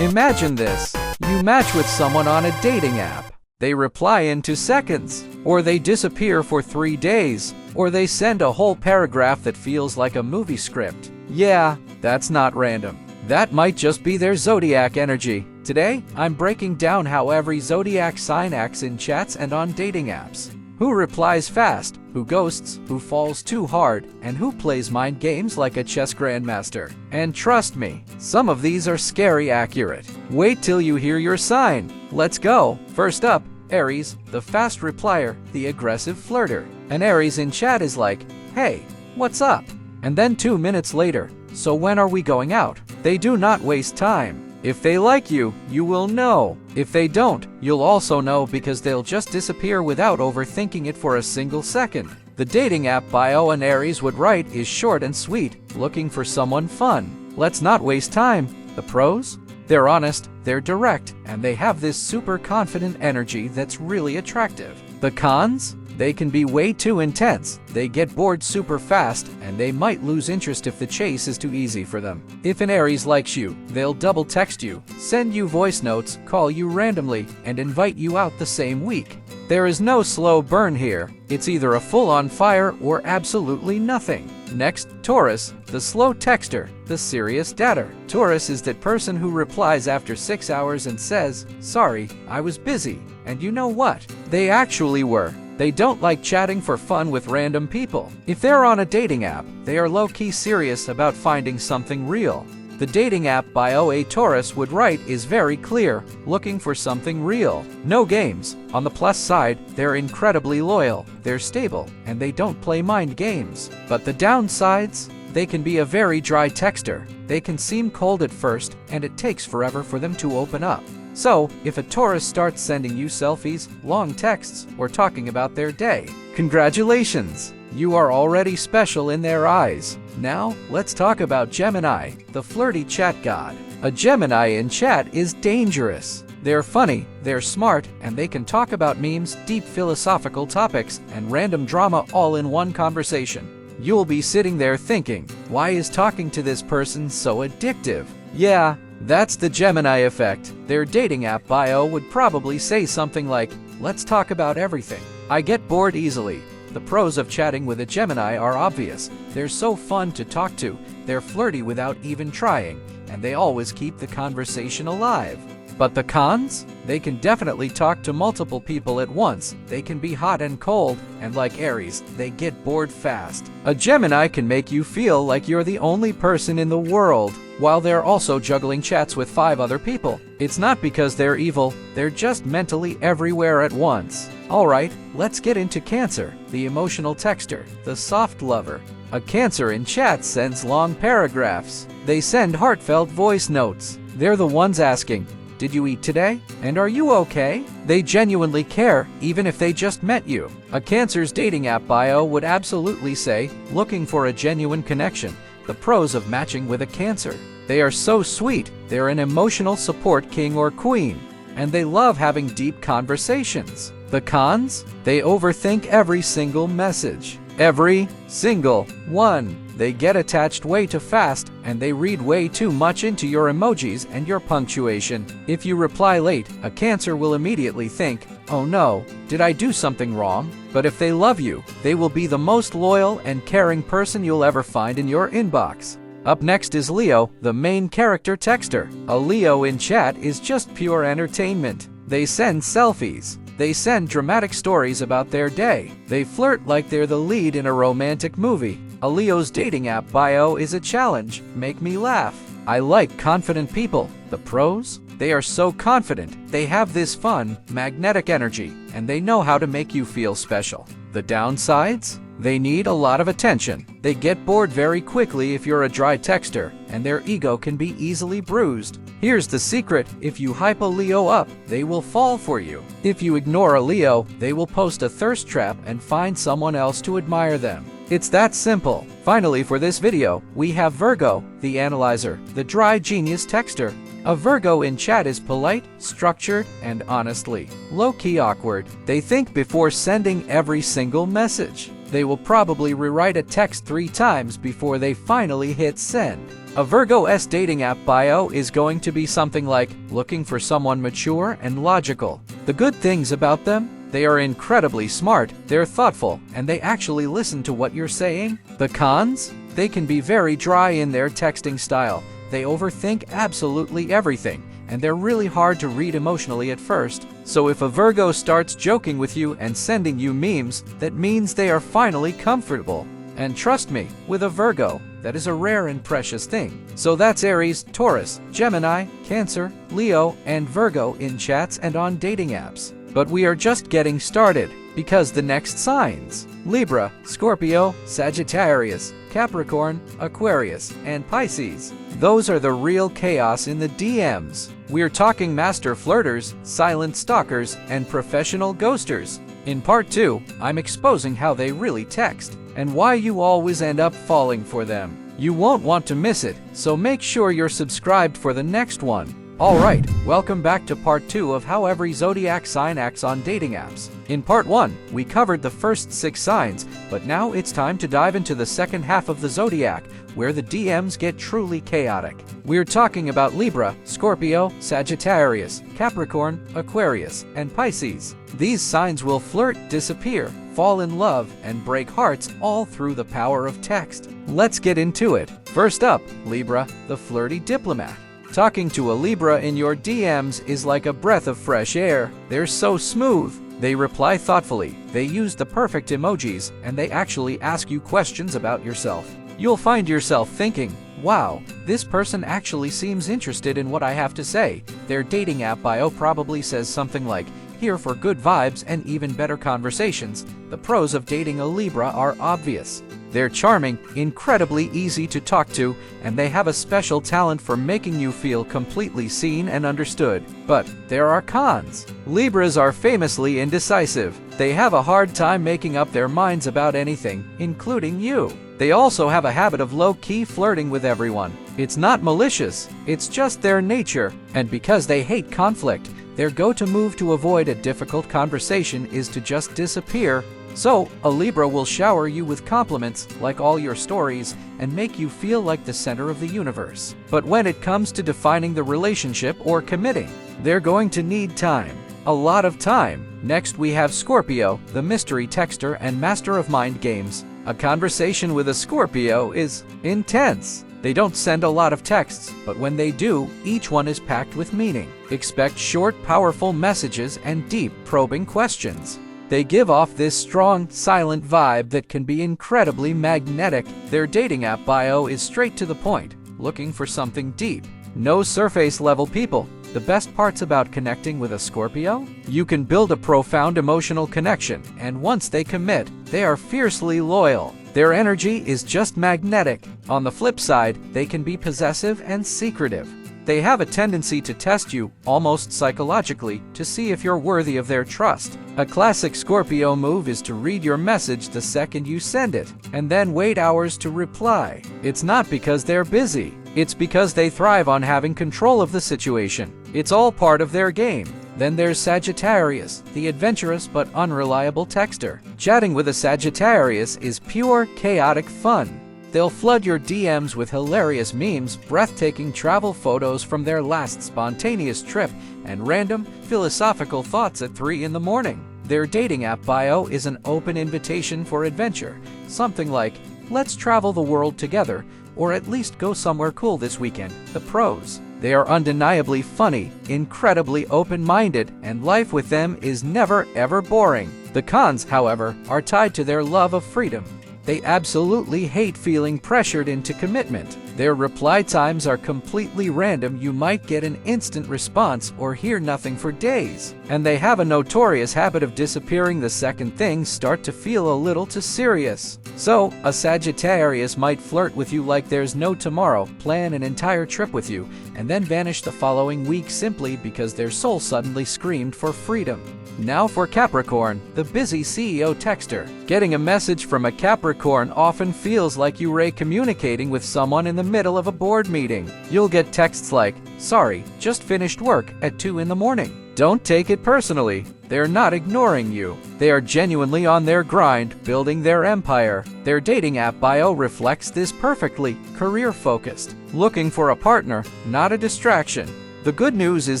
Imagine this. You match with someone on a dating app. They reply in 2 seconds, or they disappear for 3 days, or they send a whole paragraph that feels like a movie script. Yeah, that's not random. That might just be their zodiac energy. Today, I'm breaking down how every zodiac sign acts in chats and on dating apps. Who replies fast, who ghosts, who falls too hard, and who plays mind games like a chess grandmaster. And trust me, some of these are scary accurate. Wait till you hear your sign. Let's go. First up, Aries, the fast replier, the aggressive flirter. An Aries in chat is like, "Hey, what's up?" And then 2 minutes later, "So when are we going out?" They do not waste time. If they like you, you will know. If they don't, you'll also know because they'll just disappear without overthinking it for a single second. The dating app bio an Aries would write is short and sweet, looking for someone fun. Let's not waste time. The pros? They're honest, they're direct, and they have this super confident energy that's really attractive. The cons? They can be way too intense, they get bored super fast, and they might lose interest if the chase is too easy for them. If an Aries likes you, they'll double text you, send you voice notes, call you randomly, and invite you out the same week. There is no slow burn here. It's either a full-on fire or absolutely nothing. Next, Taurus, the slow texter, the serious dater. Taurus is that person who replies after 6 hours and says, "Sorry, I was busy." And you know what? They actually were. They don't like chatting for fun with random people. If they're on a dating app, they are low-key serious about finding something real. The dating app bio a Taurus would write is very clear, looking for something real. No games. On the plus side, they're incredibly loyal, they're stable, and they don't play mind games. But the downsides? They can be a very dry texter. They can seem cold at first, and it takes forever for them to open up. So, if a Taurus starts sending you selfies, long texts, or talking about their day, congratulations! You are already special in their eyes. Now, let's talk about Gemini, the flirty chat god. A Gemini in chat is dangerous. They're funny, they're smart, and they can talk about memes, deep philosophical topics, and random drama all in one conversation. You'll be sitting there thinking, why is talking to this person so addictive? Yeah, that's the Gemini effect. Their dating app bio would probably say something like, "Let's talk about everything. I get bored easily." The pros of chatting with a Gemini are obvious. They're so fun to talk to, they're flirty without even trying, and they always keep the conversation alive. But the cons? They can definitely talk to multiple people at once, they can be hot and cold, and like Aries, they get bored fast. A Gemini can make you feel like you're the only person in the world, while they're also juggling chats with 5 other people. It's not because they're evil, they're just mentally everywhere at once. Alright, let's get into Cancer, the emotional texter, the soft lover. A Cancer in chat sends long paragraphs. They send heartfelt voice notes. They're the ones asking, "Did you eat today? And are you okay?" They genuinely care, even if they just met you. A Cancer's dating app bio would absolutely say, "Looking for a genuine connection." The pros of matching with a Cancer. They are so sweet, they're an emotional support king or queen, and they love having deep conversations. The cons? They overthink every single message. Every single one. They get attached way too fast, and they read way too much into your emojis and your punctuation. If you reply late, a Cancer will immediately think, "Oh no, did I do something wrong?" But if they love you, they will be the most loyal and caring person you'll ever find in your inbox. Up next is Leo, the main character texter. A Leo in chat is just pure entertainment. They send selfies. They send dramatic stories about their day. They flirt like they're the lead in a romantic movie. A Leo's dating app bio is a challenge. Make me laugh. I like confident people. The pros? They are so confident. They have this fun, magnetic energy, and they know how to make you feel special. The downsides? They need a lot of attention. They get bored very quickly if you're a dry texter, and their ego can be easily bruised. Here's the secret: if you hype a Leo up, they will fall for you. If you ignore a Leo, they will post a thirst trap and find someone else to admire them. It's that simple. Finally, for this video, we have Virgo, the analyzer, the dry genius texter. A Virgo in chat is polite, structured, and honestly, low-key awkward. They think before sending every single message. They will probably rewrite a text 3 times before they finally hit send. A Virgo's dating app bio is going to be something like, looking for someone mature and logical. The good things about them? They are incredibly smart, they're thoughtful, and they actually listen to what you're saying. The cons? They can be very dry in their texting style. They overthink absolutely everything, and they're really hard to read emotionally at first. So if a Virgo starts joking with you and sending you memes, that means they are finally comfortable. And trust me, with a Virgo, that is a rare and precious thing. So that's Aries, Taurus, Gemini, Cancer, Leo, and Virgo in chats and on dating apps. But we are just getting started, because the next signs: Libra, Scorpio, Sagittarius, Capricorn, Aquarius, and Pisces. Those are the real chaos in the DMs. We're talking master flirters, silent stalkers, and professional ghosters. In part 2, I'm exposing how they really text, and why you always end up falling for them. You won't want to miss it, so make sure you're subscribed for the next one. Alright, welcome back to part 2 of how every zodiac sign acts on dating apps. In part 1, we covered the first 6 signs, but now it's time to dive into the second half of the zodiac, where the DMs get truly chaotic. We're talking about Libra, Scorpio, Sagittarius, Capricorn, Aquarius, and Pisces. These signs will flirt, disappear, fall in love, and break hearts all through the power of text. Let's get into it. First up, Libra, the flirty diplomat. Talking to a Libra in your DMs is like a breath of fresh air. They're so smooth. They reply thoughtfully, they use the perfect emojis, and they actually ask you questions about yourself. You'll find yourself thinking, wow, this person actually seems interested in what I have to say. Their dating app bio probably says something like, here for good vibes and even better conversations. The pros of dating a Libra are obvious. They're charming, incredibly easy to talk to, and they have a special talent for making you feel completely seen and understood. But there are cons. Libras are famously indecisive. They have a hard time making up their minds about anything, including you. They also have a habit of low-key flirting with everyone. It's not malicious, it's just their nature. And because they hate conflict, their go-to move to avoid a difficult conversation is to just disappear. So, a Libra will shower you with compliments, like all your stories, and make you feel like the center of the universe. But when it comes to defining the relationship or committing, they're going to need time. A lot of time. Next we have Scorpio, the mystery texter and master of mind games. A conversation with a Scorpio is intense. They don't send a lot of texts, but when they do, each one is packed with meaning. Expect short, powerful messages and deep, probing questions. They give off this strong, silent vibe that can be incredibly magnetic. Their dating app bio is straight to the point, looking for something deep. No surface-level people. The best parts about connecting with a Scorpio? You can build a profound emotional connection, and once they commit, they are fiercely loyal. Their energy is just magnetic. On the flip side, they can be possessive and secretive. They have a tendency to test you, almost psychologically, to see if you're worthy of their trust. A classic Scorpio move is to read your message the second you send it, and then wait hours to reply. It's not because they're busy. It's because they thrive on having control of the situation. It's all part of their game. Then there's Sagittarius, the adventurous but unreliable texter. Chatting with a Sagittarius is pure, chaotic fun. They'll flood your DMs with hilarious memes, breathtaking travel photos from their last spontaneous trip, and random, philosophical thoughts at 3 in the morning. Their dating app bio is an open invitation for adventure. Something like, let's travel the world together, or at least go somewhere cool this weekend. The pros: they are undeniably funny, incredibly open-minded, and life with them is never ever boring. The cons, however, are tied to their love of freedom. They absolutely hate feeling pressured into commitment. Their reply times are completely random. You might get an instant response or hear nothing for days. And they have a notorious habit of disappearing the second things start to feel a little too serious. So, a Sagittarius might flirt with you like there's no tomorrow, plan an entire trip with you, and then vanish the following week simply because their soul suddenly screamed for freedom. Now for Capricorn, the busy CEO texter. Getting a message from a Capricorn often feels like you're communicating with someone in the the middle of a board meeting. You'll get texts like, "Sorry, just finished work at 2 in the morning." Don't take it personally. They're not ignoring you. They are genuinely on their grind, building their empire. Their dating app bio reflects this perfectly. Career-focused. Looking for a partner, not a distraction. The good news is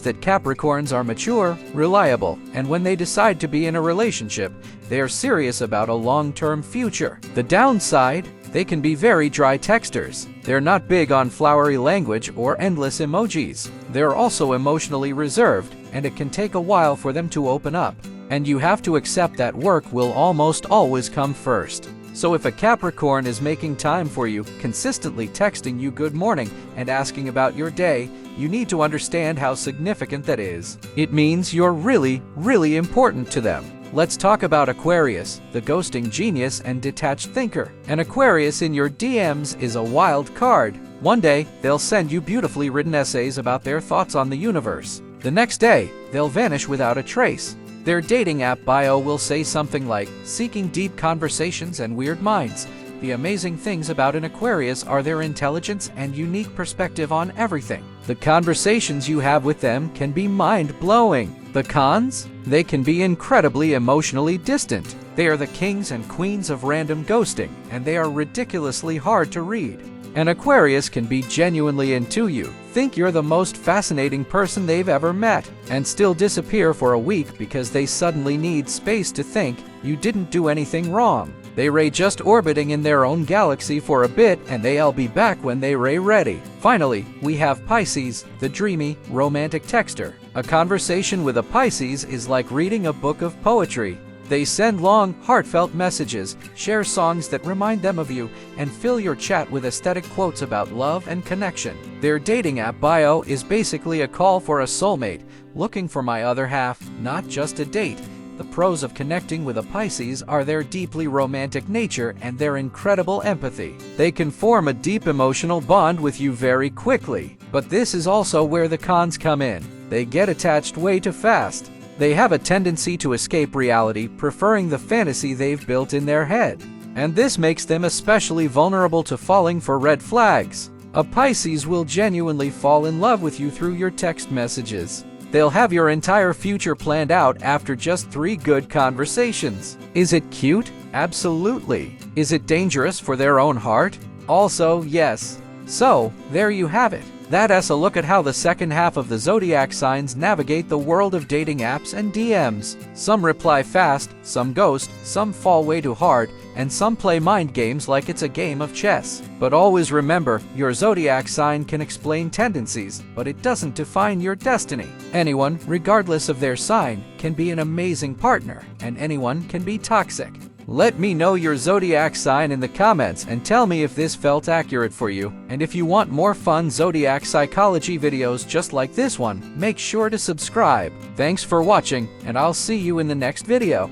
that Capricorns are mature, reliable, and when they decide to be in a relationship, they are serious about a long-term future. The downside? They can be very dry texters. They're not big on flowery language or endless emojis. They're also emotionally reserved, and it can take a while for them to open up. And you have to accept that work will almost always come first. So if a Capricorn is making time for you, consistently texting you good morning and asking about your day, you need to understand how significant that is. It means you're really, really important to them. Let's talk about Aquarius, the ghosting genius and detached thinker. An Aquarius in your DMs is a wild card. One day, they'll send you beautifully written essays about their thoughts on the universe. The next day, they'll vanish without a trace. Their dating app bio will say something like, "Seeking deep conversations and weird minds." The amazing things about an Aquarius are their intelligence and unique perspective on everything. The conversations you have with them can be mind-blowing. The cons? They can be incredibly emotionally distant. They are the kings and queens of random ghosting, and they are ridiculously hard to read. An Aquarius can be genuinely into you, think you're the most fascinating person they've ever met, and still disappear for a week because they suddenly need space to think you didn't do anything wrong. They just orbiting in their own galaxy for a bit, and they'll be back when they ready. Finally, we have Pisces, the dreamy, romantic texter. A conversation with a Pisces is like reading a book of poetry. They send long, heartfelt messages, share songs that remind them of you, and fill your chat with aesthetic quotes about love and connection. Their dating app bio is basically a call for a soulmate, looking for my other half, not just a date. The pros of connecting with a Pisces are their deeply romantic nature and their incredible empathy. They can form a deep emotional bond with you very quickly. But this is also where the cons come in. They get attached way too fast. They have a tendency to escape reality, preferring the fantasy they've built in their head. And this makes them especially vulnerable to falling for red flags. A Pisces will genuinely fall in love with you through your text messages. They'll have your entire future planned out after just 3 good conversations. Is it cute? Absolutely. Is it dangerous for their own heart? Also, yes. So, there you have it. That's a look at how the second half of the Zodiac signs navigate the world of dating apps and DMs. Some reply fast, some ghost, some fall way too hard, and some play mind games like it's a game of chess. But always remember, your Zodiac sign can explain tendencies, but it doesn't define your destiny. Anyone, regardless of their sign, can be an amazing partner, and anyone can be toxic. Let me know your Zodiac sign in the comments and tell me if this felt accurate for you. And if you want more fun Zodiac psychology videos just like this one, make sure to subscribe. Thanks for watching, and I'll see you in the next video.